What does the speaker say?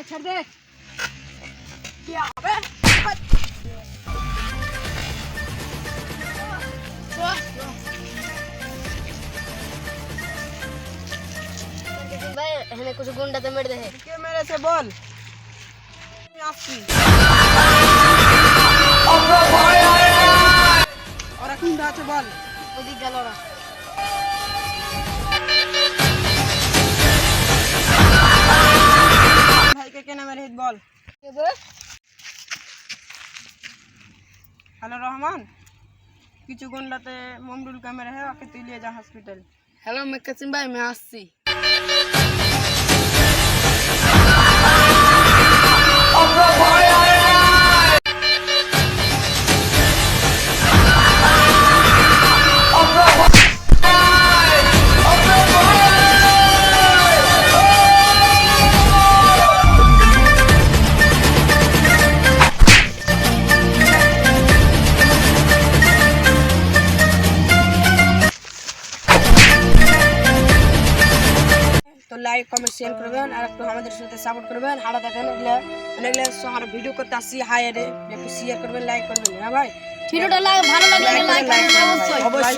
ছাড় দে কি হবে ভাই এখানে কিছু গুন্ডাতে মেরে দেয় কে মেরেছে বল আমি আসছি ওরা কোনটা আছে বল ওদিক গেল ওরা ভাইকে কে নামে রহিত বল হ্যালো রহমান কিছু গুন্ডাতে মমরুল ক্যামেরা है ওকে তুই নিয়ে যা হসপিটাল হ্যালো मैं कासिम भाई मैं আসছি তো লাইক কমেন্ট শেয়ার করবেন আর একটু আমাদের সাথে সাপোর্ট করবেন হাড়া দেখেন এগুলা অনেকগুলা শহর ভিডিও করতে আসি হাই রে একটু শেয়ার করবেন লাইক করবেন হ্যাঁ ভাই ভিডিওটা ভালো লাগলে লাইক করবেন অবশ্যই